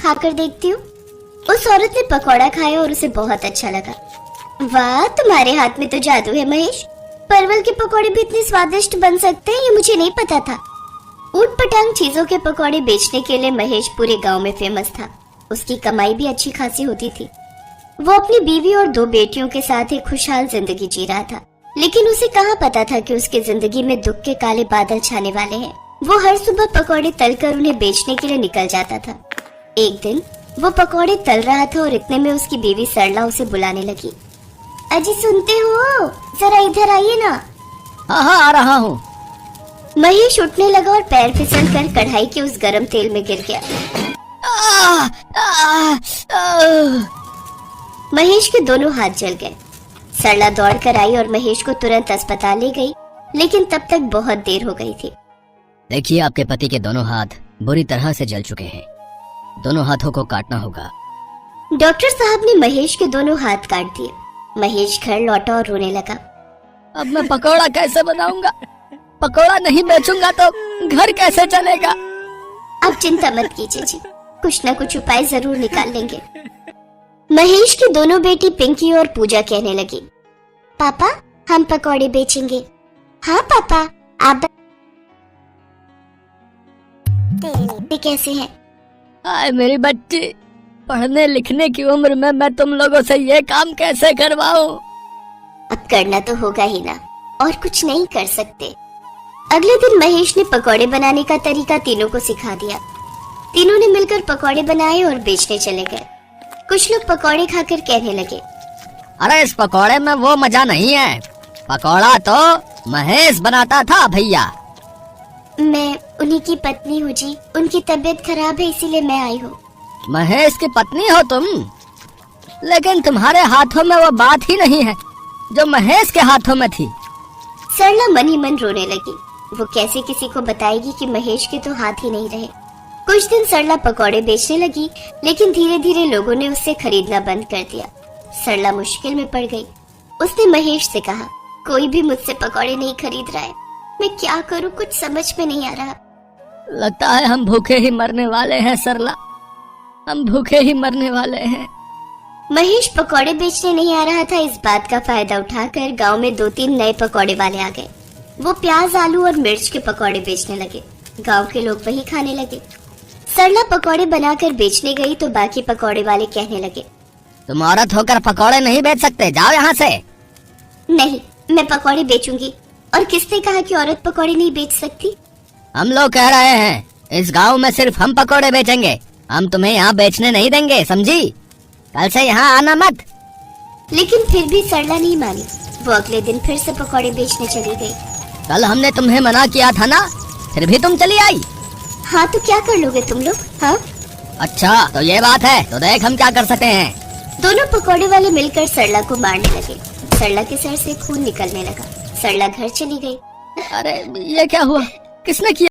खाकर देखती हूँ। उस औरत ने पकौड़ा खाया और उसे बहुत अच्छा लगा। वाह, तुम्हारे हाथ में तो जादू है महेश। परवल के पकौड़े भी इतने स्वादिष्ट बन सकते हैं, ये मुझे नहीं पता था। ऊट पटांग चीजों के पकौड़े बेचने के लिए महेश पूरे गांव में फेमस था। उसकी कमाई भी अच्छी खासी होती थी। वो अपनी बीवी और 2 बेटियों के साथ एक खुशहाल जिंदगी जी रहा था, लेकिन उसे कहाँ पता था कि उसकी जिंदगी में दुख के काले बादल छाने वाले हैं। वो हर सुबह पकौड़े तलकर उन्हें बेचने के लिए निकल जाता था। एक दिन वो पकौड़े तल रहा था और इतने में उसकी बीवी सरला उसे बुलाने लगी। अजी सुनते हो, जरा इधर आइए ना। हाँ आ रहा हूँ। महेश उठने लगा और पैर फिसल कर कढ़ाई के उस गर्म तेल में गिर गया। महेश के दोनों हाथ जल गए। सरला दौड़कर आई और महेश को तुरंत अस्पताल ले गई, लेकिन तब तक बहुत देर हो गई थी। देखिए, आपके पति के दोनों हाथ बुरी तरह से जल चुके हैं। दोनों हाथों को काटना होगा। डॉक्टर साहब ने महेश के दोनों हाथ काट दिए। महेश घर लौटा और रोने लगा। अब मैं पकौड़ा कैसे बनाऊंगा? पकौड़ा नहीं बेचूंगा तो घर कैसे चलेगा? अब चिंता मत कीजिए जी, कुछ न कुछ उपाय जरूर निकाल लेंगे। महेश की दोनों बेटी पिंकी और पूजा कहने लगी, पापा हम पकौड़े बेचेंगे। हाँ पापा, आप कैसे हैं? आए मेरी बच्ची, पढ़ने लिखने की उम्र में मैं तुम लोगों से ये काम कैसे करवाऊं? अब करना तो होगा ही ना, और कुछ नहीं कर सकते। अगले दिन महेश ने पकौड़े बनाने का तरीका तीनों को सिखा दिया। तीनों ने मिलकर पकौड़े बनाए और बेचने चले गए। कुछ लोग पकौड़े खाकर कहने लगे, अरे इस पकौड़े में वो मजा नहीं है। पकौड़ा तो महेश बनाता था भैया। मैं उन्हीं की पत्नी हूँ जी, उनकी तबीयत खराब है इसीलिए मैं आई हूँ। महेश की पत्नी हो तुम, लेकिन तुम्हारे हाथों में वो बात ही नहीं है जो महेश के हाथों में थी। सरला मन ही मन रोने लगी। वो कैसे किसी को बताएगी कि महेश के तो हाथ ही नहीं रहे। कुछ दिन सरला पकौड़े बेचने लगी, लेकिन धीरे धीरे लोगों ने उससे खरीदना बंद कर दिया। सरला मुश्किल में पड़ गई। उसने महेश से कहा, कोई भी मुझसे पकौड़े नहीं खरीद रहा है, मैं क्या करूं, कुछ समझ में नहीं आ रहा। लगता है हम भूखे ही मरने वाले हैं सरला, हम भूखे ही मरने वाले हैं। महेश पकौड़े बेचने नहीं आ रहा था। इस बात का फायदा उठाकर गांव में 2-3 नए पकौड़े वाले आ गए। वो प्याज, आलू और मिर्च के पकौड़े बेचने लगे। गांव के लोग वही खाने लगे। सरला पकौड़े बनाकर बेचने गई तो बाकी पकौड़े वाले कहने लगे, तुम औरत होकर पकौड़े नहीं बेच सकते, जाओ यहाँ से। नहीं, मैं पकौड़े बेचूंगी। और किसने कहा कि औरत पकौड़े नहीं बेच सकती? हम लोग कह रहे हैं इस गांव में सिर्फ हम पकौड़े बेचेंगे, हम तुम्हें यहाँ बेचने नहीं देंगे, समझी? कल से यहाँ आना मत। लेकिन फिर भी सरला नहीं मानी। वो अगले दिन फिर से पकौड़े बेचने चली गई। कल हमने तुम्हें मना किया था ना, फिर भी तुम चली आई। हाँ तो क्या कर लोगे तुम लोग? हाँ अच्छा तो ये बात है, तो देख हम क्या कर सकते हैं। दोनों पकौड़े वाले मिलकर सरला को मारने लगे। सरला के सर से खून निकलने लगा। सरला घर चली गई। अरे ये क्या हुआ, किसने किया?